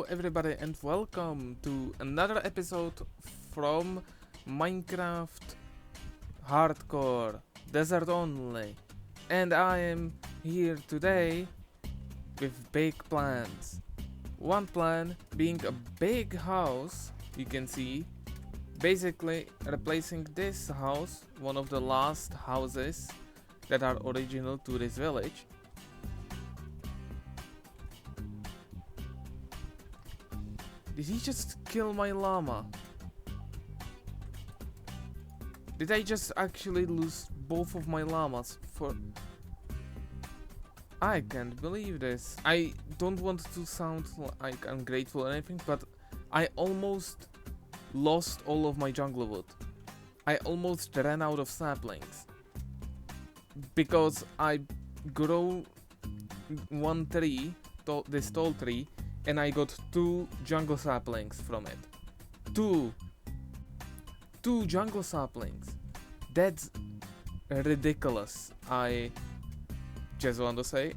Hello everybody and welcome to another episode from Minecraft Hardcore Desert Only. And I am here today with big plans. One plan being a big house, you can see, basically replacing this house, one of the last houses that are original to this village. Did he just kill my llama? Did I just actually lose both of my llamas for... I can't believe this. I don't want to sound like ungrateful or anything, but I almost lost all of my jungle wood. I almost ran out of saplings. Because I grew one tree, this tall tree, and I got 2 jungle saplings from it. Two jungle saplings. That's ridiculous. I just want to say,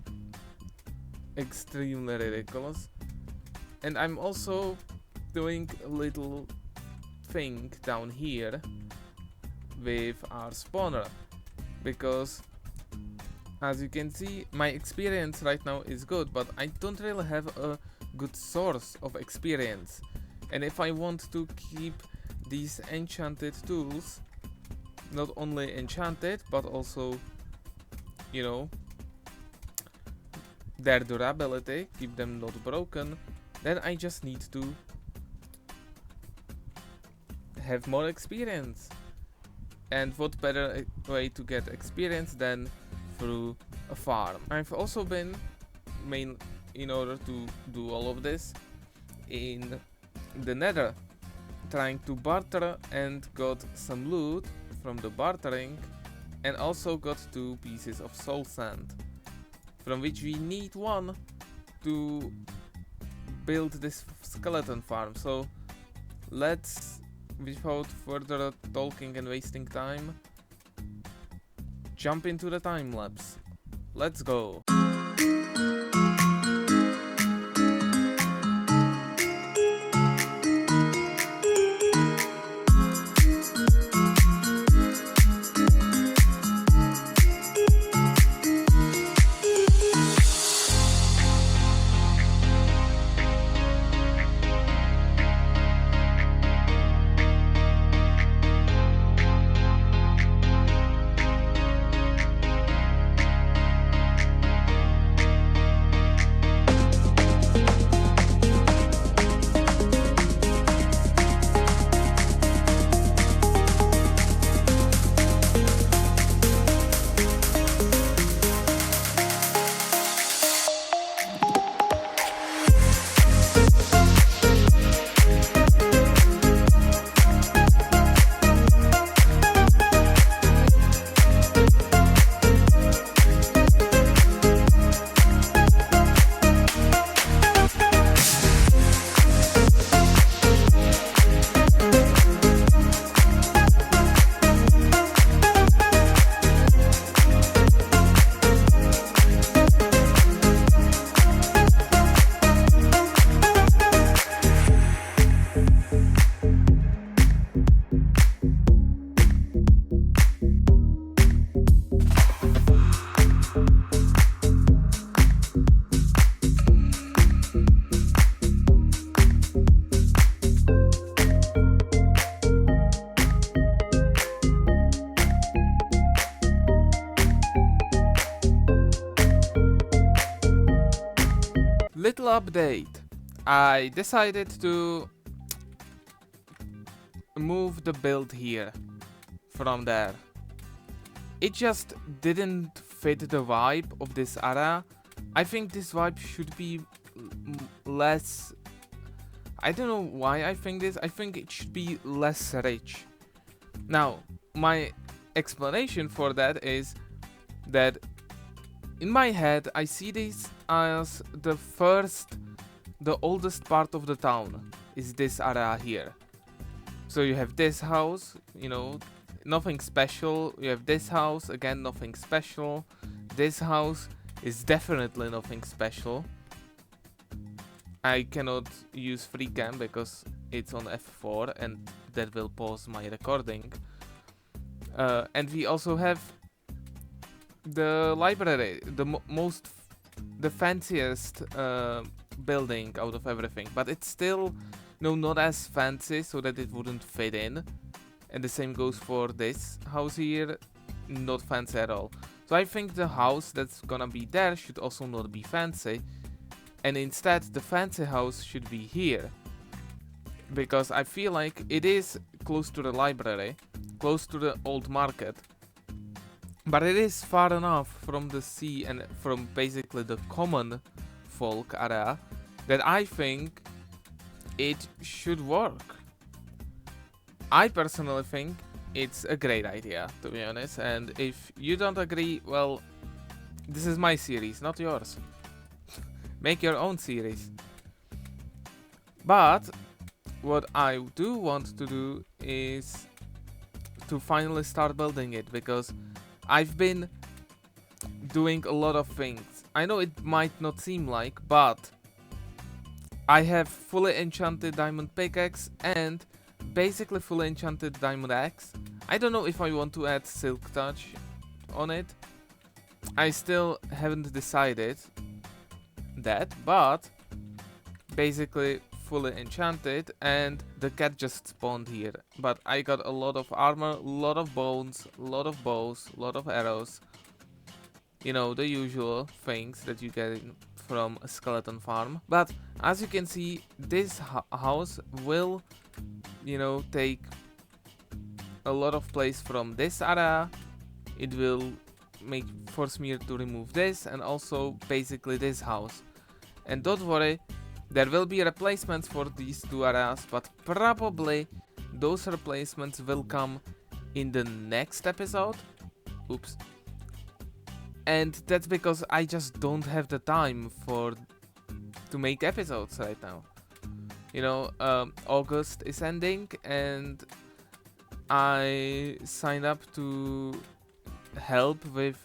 extremely ridiculous. And I'm also doing a little thing down here with our spawner, because as you can see, my experience right now is good, but I don't really have a good source of experience. And if I want to keep these enchanted tools not only enchanted but also, you know, their durability, keep them not broken, then I just need to have more experience. And what better way to get experience than through a farm. I've also been in order to do all of this in the Nether, trying to barter, and got some loot from the bartering, and also got 2 pieces of soul sand, from which we need 1 to build this skeleton farm. So let's, without further talking and wasting time, jump into the time lapse. Let's go. Little update. I decided to move the build here from there. It just didn't fit the vibe of this area. I think this vibe should be less... I don't know why I think this. I think it should be less rich. Now, my explanation for that is that in my head, I see this as the oldest part of the town is this area here. So you have this house, you know, nothing special. You have this house, again, nothing special. This house is definitely nothing special. I cannot use FreeCam because it's on F4 and that will pause my recording. And we also have the library, the fanciest building out of everything, but it's still not as fancy, so that it wouldn't fit in. And the same goes for this house here, not fancy at all. So I think the house that's gonna be there should also not be fancy, and instead the fancy house should be here, because I feel like it is close to the library, close to the old market, but it is far enough from the sea and from basically the common folk area that I think it should work. I personally think it's a great idea, to be honest, and if you don't agree, well, this is my series, not yours. Make your own series. But what I do want to do is to finally start building it, because I've been doing a lot of things. I know it might not seem like, but I have fully enchanted diamond pickaxe and basically fully enchanted diamond axe. I don't know if I want to add silk touch on it. I still haven't decided that, but basically fully enchanted, and the cat just spawned here. But I got a lot of armor, a lot of bones, a lot of bows, a lot of arrows. You know, the usual things that you get from a skeleton farm. But as you can see, this house will, take a lot of place from this area. It will force me to remove this and also basically this house. And don't worry, there will be replacements for these two areas, but probably those replacements will come in the next episode. Oops. And that's because I just don't have the time to make episodes right now. August is ending and I signed up to help with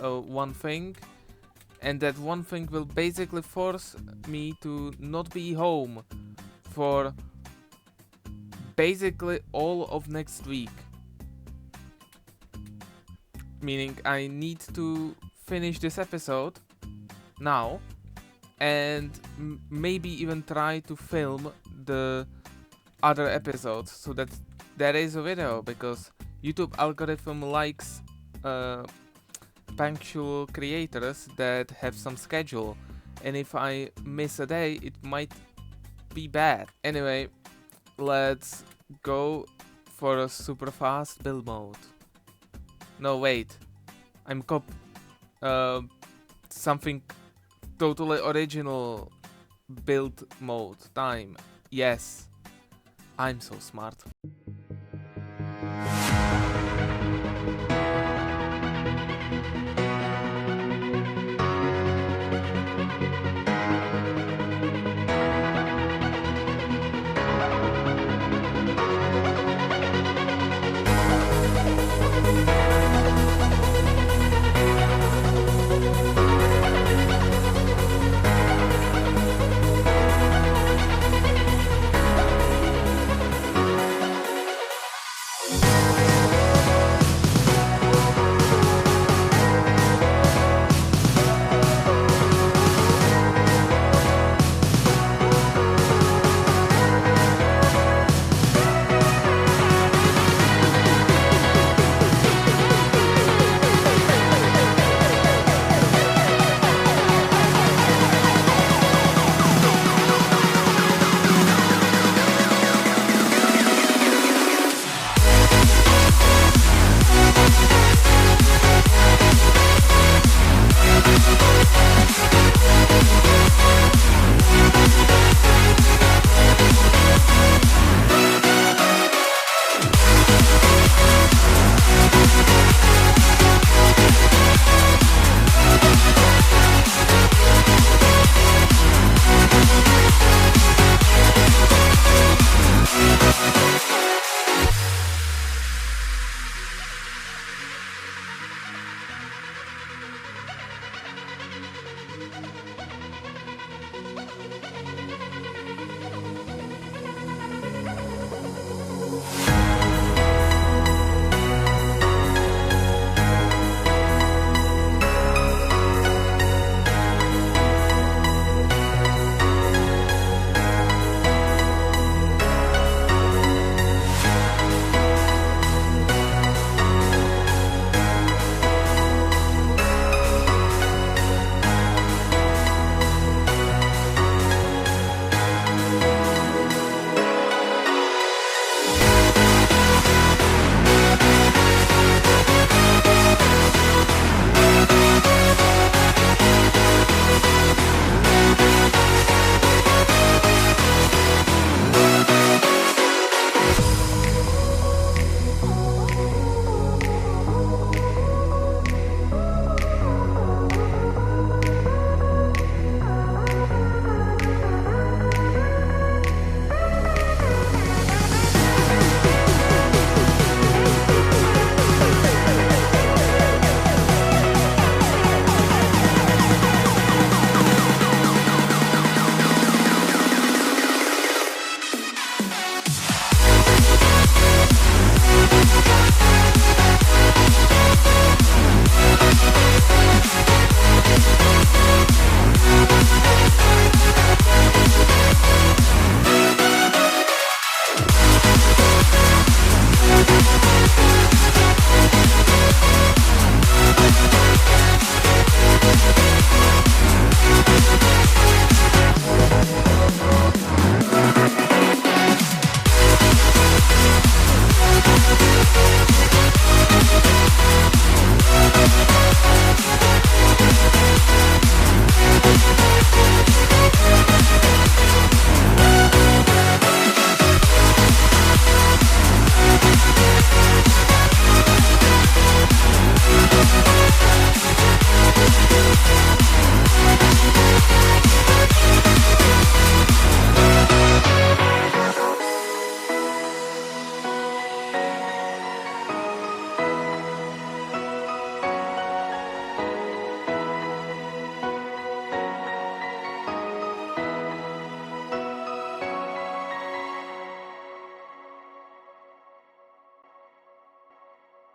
one thing, and that one thing will basically force me to not be home for basically all of next week. Meaning I need to finish this episode now and maybe even try to film the other episodes so that there is a video, because YouTube algorithm likes punctual creators that have some schedule, and if I miss a day it might be bad. Anyway, let's go for a super fast build mode. No, wait, I'm something totally original build mode time. Yes, I'm so smart.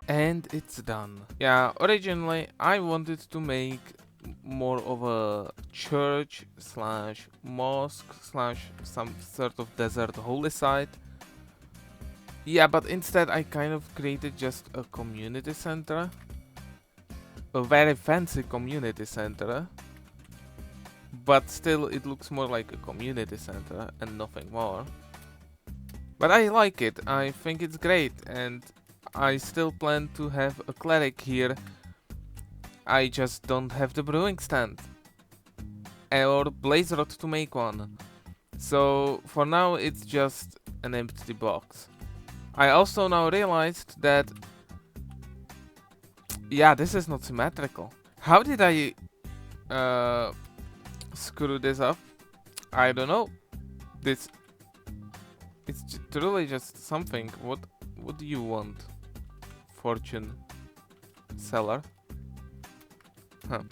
And it's done. Yeah, originally I wanted to make more of a church slash mosque slash some sort of desert holy site. Yeah, but instead I kind of created just a community center. A very fancy community center. But still it looks more like a community center and nothing more. But I like it, I think it's great, and I still plan to have a cleric here. I just don't have the brewing stand or blaze rod to make one. So for now it's just an empty box. I also now realized that, yeah, this is not symmetrical. How did I screw this up? I don't know. It's truly just something. What do you want, fortune seller? Huh.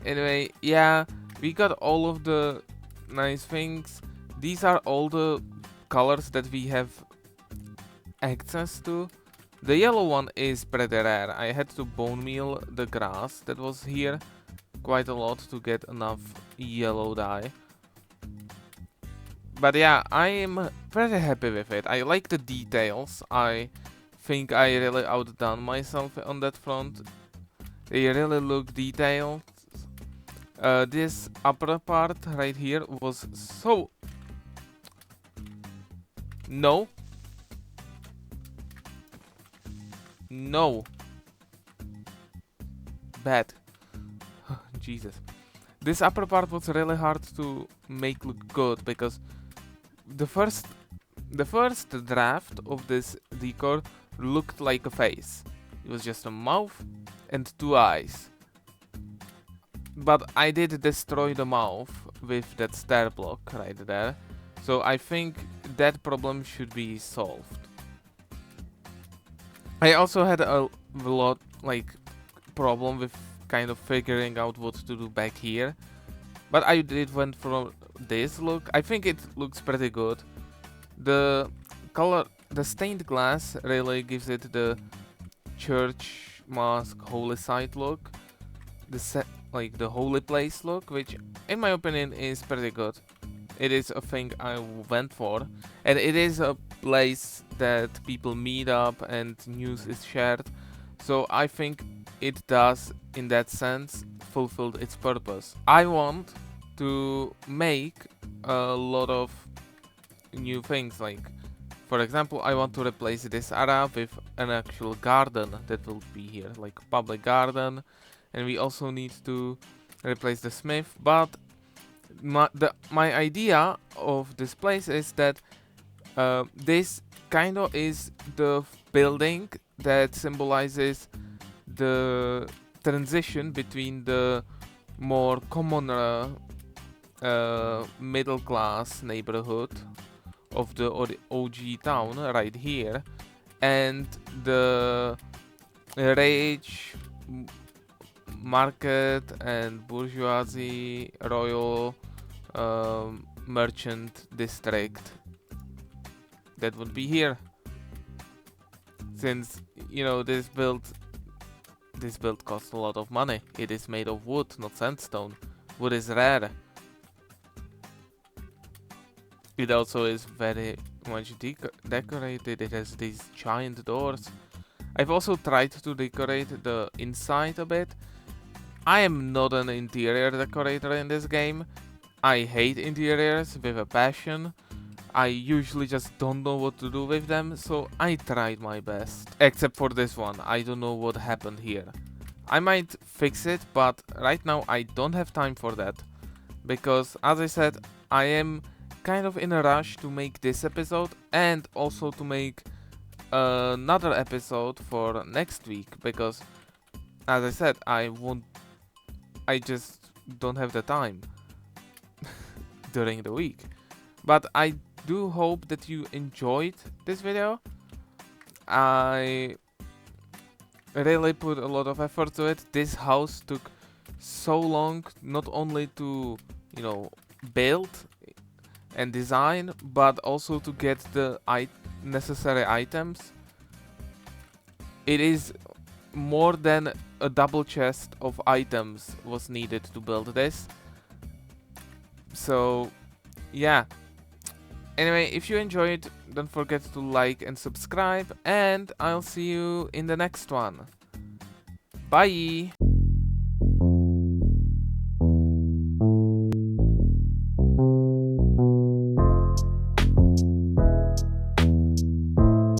Anyway, yeah, we got all of the nice things. These are all the colors that we have access to. The yellow one is pretty rare. I had to bone meal the grass that was here quite a lot to get enough yellow dye. But yeah, I am pretty happy with it. I like the details. I think I really outdone myself on that front. They really look detailed. This upper part right here was so... No. No. Bad. Jesus. This upper part was really hard to make look good because the first draft of this decor looked like a face. It was just a mouth and two eyes. But I did destroy the mouth with that stair block right there. So I think that problem should be solved. I also had a lot problem with kind of figuring out what to do back here. But I did went for this look. I think it looks pretty good. The color, the stained glass really gives it the church mosque holy site look. The holy place look, which in my opinion is pretty good. It is a thing I went for, and it is a place that people meet up and news is shared. So I think it does, in that sense, fulfilled its purpose. I want to make a lot of new things, like, for example, I want to replace this area with an actual garden that will be here, like public garden, and we also need to replace the smith. But my idea of this place is that this kind of is the building that symbolizes the transition between the more common middle class neighborhood of the OG town right here, and the rich market and bourgeoisie royal merchant district that would be here. Since, you know, this build costs a lot of money. It is made of wood, not sandstone. Wood is rare. It also is very much decorated. It has these giant doors. I've also tried to decorate the inside a bit. I am not an interior decorator in this game. I hate interiors with a passion. I usually just don't know what to do with them, so I tried my best. Except for this one, I don't know what happened here. I might fix it, but right now I don't have time for that. Because, as I said, I am kind of in a rush to make this episode and also to make another episode for next week. Because, as I said, I just don't have the time during the week. But I do hope that you enjoyed this video. I really put a lot of effort to it. This house took so long, not only to, you know, build and design, but also to get the necessary items. it is more than a double chest of items was needed to build this. So yeah. Anyway, if you enjoyed, don't forget to like and subscribe, and I'll see you in the next one. Bye!